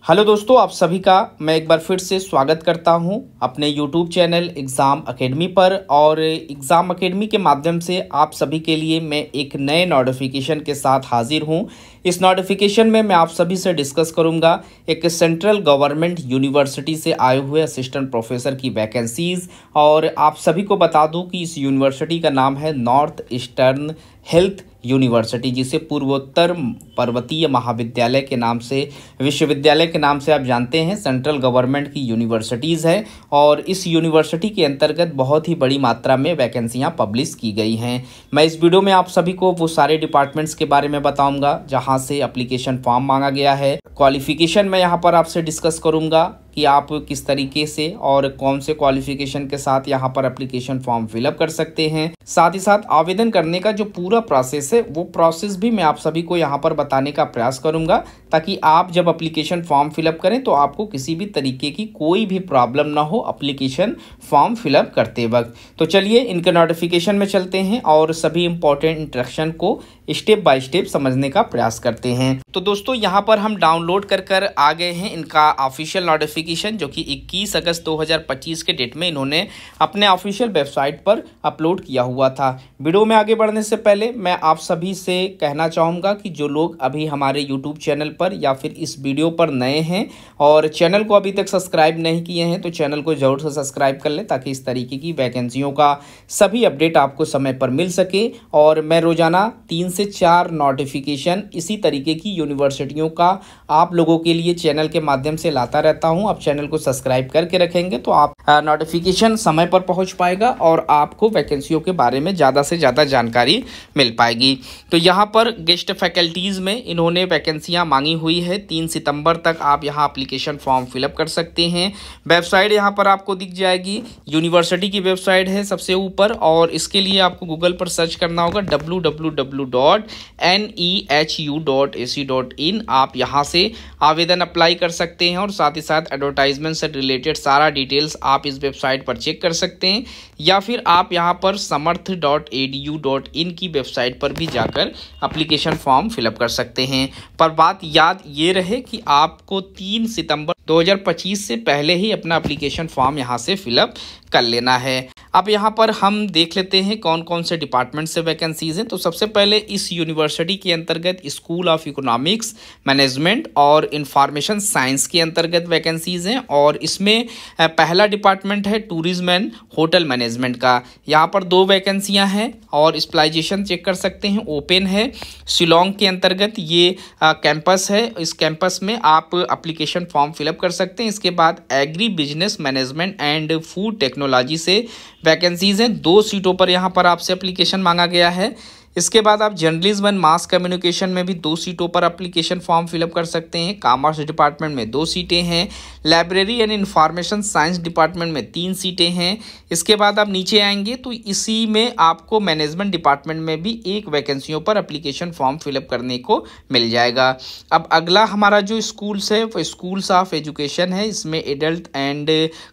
Hello दोस्तों, आप सभी का मैं एक बार फिर से स्वागत करता हूं अपने YouTube चैनल एग्ज़ाम एकेडमी पर। और एग्ज़ाम एकेडमी के माध्यम से आप सभी के लिए मैं एक नए नोटिफिकेशन के साथ हाजिर हूं। इस नोटिफिकेशन में मैं आप सभी से डिस्कस करूंगा एक सेंट्रल गवर्नमेंट यूनिवर्सिटी से आए हुए असिस्टेंट प्रोफेसर की वैकेंसीज़। और आप सभी को बता दूं कि इस यूनिवर्सिटी का नाम है नॉर्थ ईस्टर्न हेल्थ यूनिवर्सिटी, जिसे पूर्वोत्तर पर्वतीय महाविद्यालय के नाम से, विश्वविद्यालय के नाम से आप जानते हैं। सेंट्रल गवर्नमेंट की यूनिवर्सिटीज़ है और इस यूनिवर्सिटी के अंतर्गत बहुत ही बड़ी मात्रा में वैकेंसियां पब्लिश की गई हैं। मैं इस वीडियो में आप सभी को वो सारे डिपार्टमेंट्स के बारे में बताऊंगा जहां से एप्लीकेशन फॉर्म मांगा गया है। क्वालिफिकेशन मैं यहाँ पर आपसे डिस्कस करूंगा कि आप किस तरीके से और कौन से क्वालिफिकेशन के साथ यहाँ पर एप्लीकेशन फॉर्म फिलअप कर सकते हैं। साथ ही साथ आवेदन करने का जो पूरा प्रोसेस है वो प्रोसेस भी मैं आप सभी को यहाँ पर बताने का प्रयास करूँगा, ताकि आप जब एप्लीकेशन फॉर्म फिलअप करें तो आपको किसी भी तरीके की कोई भी प्रॉब्लम ना हो एप्लीकेशन फॉर्म फिलअप करते वक्त। तो चलिए इनके नोटिफिकेशन में चलते हैं और सभी इंपॉर्टेंट इंस्ट्रक्शन को स्टेप बाय स्टेप समझने का प्रयास करते हैं। तो दोस्तों, यहाँ पर हम डाउनलोड कर आ गए हैं इनका ऑफिशियल नोटिफिकेशन, जो कि 21 अगस्त 2025 के डेट में इन्होंने अपने ऑफिशियल वेबसाइट पर अपलोड किया हुआ था। वीडियो में आगे बढ़ने से पहले मैं आप सभी से कहना चाहूँगा कि जो लोग अभी हमारे यूट्यूब चैनल पर या फिर इस वीडियो पर नए हैं और चैनल को अभी तक सब्सक्राइब नहीं किए हैं तो चैनल को जरूर से सब्सक्राइब कर लें, ताकि इस तरीके की वैकेंसियों का सभी अपडेट आपको समय पर मिल सके। और मैं रोजाना 3 से 4 नोटिफिकेशन इसी तरीके की यूनिवर्सिटियों का आप लोगों के लिए चैनल के माध्यम से लाता रहता हूं। आप चैनल को सब्सक्राइब करके रखेंगे तो आप नोटिफिकेशन समय पर पहुंच पाएगा और आपको वैकेंसियों के बारे में ज़्यादा से ज़्यादा जानकारी मिल पाएगी। तो यहाँ पर गेस्ट फैकल्टीज़ में इन्होंने वैकेंसियाँ मांगी हुई है। 3 सितंबर तक आप यहाँ एप्लीकेशन फॉर्म फिलअप कर सकते हैं। वेबसाइट यहाँ पर आपको दिख जाएगी, यूनिवर्सिटी की वेबसाइट है सबसे ऊपर, और इसके लिए आपको गूगल पर सर्च करना होगा www.nehu.ac.in। आप यहाँ से आवेदन अप्लाई कर सकते हैं और साथ ही साथ एडवर्टाइजमेंट से रिलेटेड सारा डिटेल्स आप इस वेबसाइट पर चेक कर सकते हैं, या फिर आप यहाँ पर samarth.edu.in की वेबसाइट पर भी जाकर एप्लीकेशन फॉर्म फिलअप कर सकते हैं। पर बात याद ये रहे कि आपको 3 सितंबर 2025 से पहले ही अपना एप्लीकेशन फॉर्म यहाँ से फिलअप कर लेना है। अब यहाँ पर हम देख लेते हैं कौन कौन से डिपार्टमेंट से वैकेंसीज हैं। तो सबसे पहले इस यूनिवर्सिटी के अंतर्गत स्कूल ऑफ इकोनॉमिक्स, मैनेजमेंट और इंफॉर्मेशन साइंस के अंतर्गत वैकेंसीज हैं, और इसमें पहला डिपार्टमेंट है टूरिज्म एंड होटल मैनेजमेंट का। यहाँ पर 2 वैकेंसियाँ हैं और स्प्लाइजेशन चेक कर सकते हैं, ओपन है। शिलोंग के अंतर्गत ये कैंपस है, इस कैंपस में आप एप्लीकेशन फॉर्म फिलअप कर सकते हैं। इसके बाद agri business management and food technology से वैकेंसीज हैं, 2 सीटों पर यहाँ पर आपसे एप्लीकेशन मांगा गया है। इसके बाद आप जर्नलिज्म एंड मास कम्युनिकेशन में भी 2 सीटों पर एप्लीकेशन फॉर्म फिलअप कर सकते हैं। कॉमर्स डिपार्टमेंट में 2 सीटें हैं। Library and information science department में 3 सीटें हैं। इसके बाद आप नीचे आएंगे तो इसी में आपको मैनेजमेंट डिपार्टमेंट में भी 1 वैकेंसियों पर एप्लीकेशन फॉर्म फिलअप करने को मिल जाएगा। अब अगला हमारा जो स्कूल्स है वो स्कूल्स ऑफ एजुकेशन है। इसमें एडल्ट एंड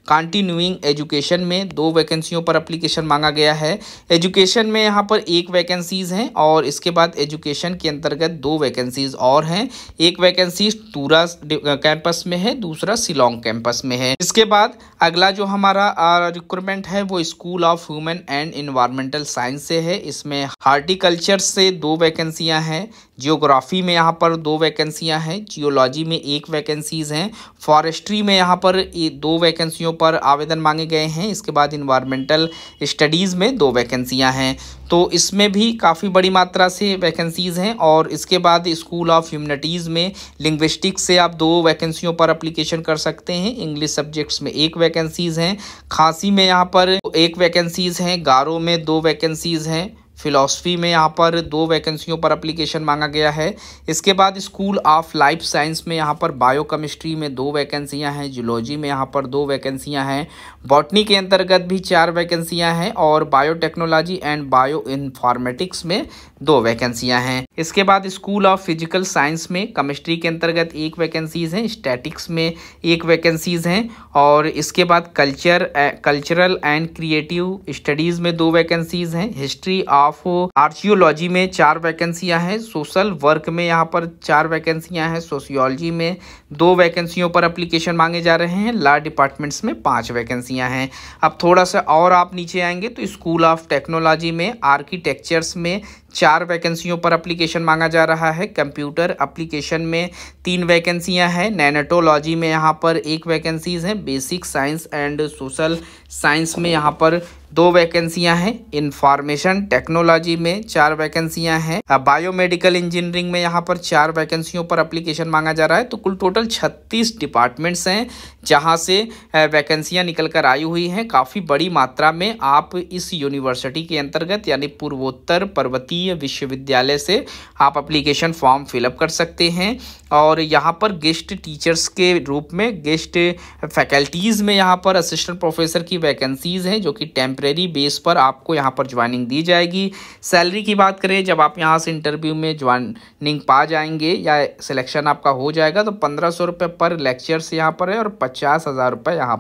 कंटिन्यूइंग एजुकेशन में 2 वैकेंसियों पर एप्लीकेशन मांगा गया है। एजुकेशन में यहाँ पर 1 वैकेंसीज हैं और इसके बाद एजुकेशन के अंतर्गत 2 वैकेंसीज और हैं। 1 वैकेंसी टूरा कैंपस में है, दूसरा शिलोंग कैंपस में है। इसके बाद अगला जो हमारा रिक्रूटमेंट है वो school of human and environmental science से है। इसमें हार्टिकल्चर से 2 वैकेंसियां हैं। जियोग्राफी में यहाँ पर 2 वैकेंसियां हैं। जियोलॉजी में 1 वैकेंसीज हैं। फॉरेस्ट्री में यहाँ पर 2 वैकेंसियों पर आवेदन मांगे गए हैं। इसके बाद इन्वायरमेंटल स्टडीज़ में 2 वैकेंसियां हैं। तो इसमें भी काफ़ी बड़ी मात्रा से वैकेंसीज़ हैं। और इसके बाद स्कूल ऑफ ह्यूमैनिटीज़ में लिंग्विस्टिक्स से आप 2 वैकेंसियों पर एप्लीकेशन कर सकते हैं। इंग्लिश सब्जेक्ट्स में 1 वैकेंसीज़ हैं। खांसी में यहाँ पर 1 वैकेंसीज़ हैं। गारो में 2 वैकेंसीज़ हैं। फिलॉसफी में यहाँ पर 2 वैकेंसियों पर एप्लीकेशन मांगा गया है। इसके बाद स्कूल ऑफ लाइफ साइंस में यहाँ पर बायोकेमिस्ट्री में 2 वैकेंसियाँ हैं। जूलॉजी में यहाँ पर 2 वैकेंसियाँ हैं। बॉटनी के अंतर्गत भी 4 वैकेंसियाँ हैं और बायोटेक्नोलॉजी एंड बायो इन्फॉर्मेटिक्स में 2 वैकेंसियां हैं। इसके बाद स्कूल ऑफ फिजिकल साइंस में केमिस्ट्री के अंतर्गत 1 वैकेंसीज हैं, स्टैटिक्स में 1 वैकेंसीज हैं और इसके बाद कल्चरल एंड क्रिएटिव स्टडीज में 2 वैकेंसीज हैं, हिस्ट्री ऑफ आर्कियोलॉजी में 4 वैकेंसियां हैं, सोशल वर्क में यहाँ पर 4 वैकेंसियां हैं, सोशियोलॉजी में 2 वैकेंसियों पर एप्लीकेशन मांगे जा रहे हैं, लॉ डिपार्टमेंट्स में 5 वैकेंसियां हैं। अब थोड़ा सा और आप नीचे आएंगे तो स्कूल ऑफ टेक्नोलॉजी में आर्किटेक्चर्स में 4 वैकेंसियों पर एप्लीकेशन मांगा जा रहा है, कंप्यूटर एप्लीकेशन में 3 वैकेंसियां हैं, नैनोटोलॉजी में यहाँ पर 1 वैकेंसीज हैं, basic science and social science में यहाँ पर 2 वैकेंसियां हैं, इंफॉर्मेशन टेक्नोलॉजी में 4 वैकेंसियां हैं, बायोमेडिकल इंजीनियरिंग में यहाँ पर 4 वैकेंसियों पर एप्लीकेशन मांगा जा रहा है। तो कुल टोटल 36 डिपार्टमेंट्स हैं जहाँ से वैकेंसियां निकल कर आई हुई हैं। काफ़ी बड़ी मात्रा में आप इस यूनिवर्सिटी के अंतर्गत यानी पूर्वोत्तर पर्वतीय विश्वविद्यालय से आप एप्लीकेशन फॉर्म फिलअप कर सकते हैं और यहाँ पर गेस्ट टीचर्स के रूप में गेस्ट फैकल्टीज़ में यहाँ पर असिस्टेंट प्रोफेसर की वैकेंसीज़ हैं जो कि टेम्परेरी बेस पर आपको यहाँ पर ज्वाइनिंग दी जाएगी। सैलरी की बात करें, जब आप यहाँ से इंटरव्यू में ज्वाइनिंग पा जाएंगे या सिलेक्शन आपका हो जाएगा तो 1500 रुपये पर लेक्चर से यहाँ पर है और 50,000 रुपये यहाँ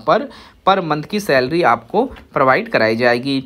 पर मंथ की सैलरी आपको प्रोवाइड कराई जाएगी।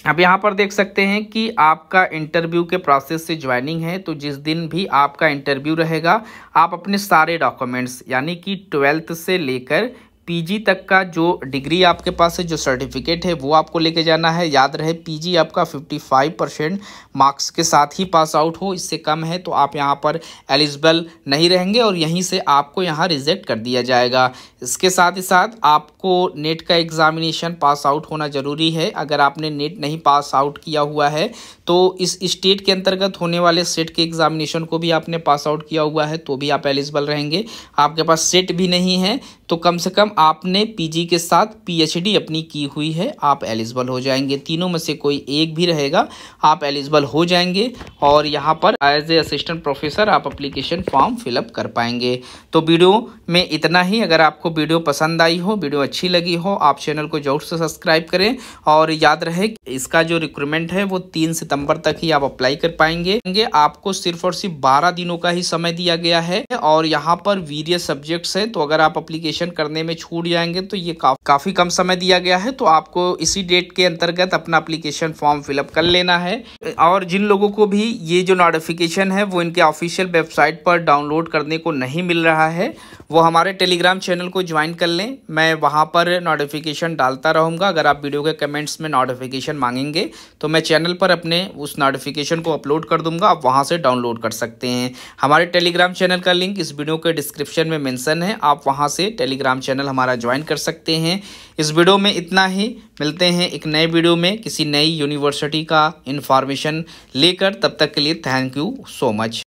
अब यहाँ पर देख सकते हैं कि आपका इंटरव्यू के प्रोसेस से ज्वाइनिंग है तो जिस दिन भी आपका इंटरव्यू रहेगा आप अपने सारे डॉक्यूमेंट्स यानी कि 12th से लेकर पीजी तक का जो डिग्री आपके पास है, जो सर्टिफिकेट है वो आपको लेके जाना है। याद रहे पीजी आपका 55% मार्क्स के साथ ही पास आउट हो, इससे कम है तो आप यहाँ पर एलिजिबल नहीं रहेंगे और यहीं से आपको यहाँ रिजेक्ट कर दिया जाएगा। इसके साथ ही साथ आपको नेट का एग्जामिनेशन पास आउट होना ज़रूरी है। अगर आपने नेट नहीं पास आउट किया हुआ है तो इस स्टेट के अंतर्गत होने वाले सेट के एग्जामिनेशन को भी आपने पास आउट किया हुआ है तो भी आप एलिजिबल रहेंगे। आपके पास सेट भी नहीं है तो कम से कम आपने पीजी के साथ पीएचडी अपनी की हुई है, आप एलिजिबल हो जाएंगे। तीनों में से कोई एक भी रहेगा आप एलिजिबल हो जाएंगे और यहाँ पर एज ए असिस्टेंट प्रोफेसर आप एप्लीकेशन फॉर्म फिलअप कर पाएंगे। तो वीडियो में इतना ही। अगर आपको वीडियो पसंद आई हो, वीडियो अच्छी लगी हो, आप चैनल को जरूर से सब्सक्राइब करें और याद रहे इसका जो रिक्रूटमेंट है वो 3 सितंबर तक ही आप अप्लाई कर पाएंगे। आपको सिर्फ और सिर्फ 12 दिनों का ही समय दिया गया है और यहाँ पर वेरियस सब्जेक्ट्स है तो अगर आप एप्लीकेशन करने में छूट जाएंगे तो ये काफी कम समय दिया गया है तो आपको इसी डेट के अंतर्गत अपना एप्लीकेशन फॉर्म फिलअप कर लेना है। और जिन लोगों को भी ये जो नोटिफिकेशन है वो इनके ऑफिशियल वेबसाइट पर डाउनलोड करने को नहीं मिल रहा है वो हमारे टेलीग्राम चैनल को ज्वाइन कर लें। मैं वहाँ पर नोटिफिकेशन डालता रहूँगा। अगर आप वीडियो के कमेंट्स में नोटिफिकेशन मांगेंगे तो मैं चैनल पर अपने उस नोटिफिकेशन को अपलोड कर दूंगा, आप वहाँ से डाउनलोड कर सकते हैं। हमारे टेलीग्राम चैनल का लिंक इस वीडियो के डिस्क्रिप्शन में मेंशन है, आप वहाँ से टेलीग्राम चैनल हमारा ज्वाइन कर सकते हैं। इस वीडियो में इतना ही, मिलते हैं एक नए वीडियो में किसी नई यूनिवर्सिटी का इन्फॉर्मेशन लेकर। तब तक के लिए थैंक यू सो मच।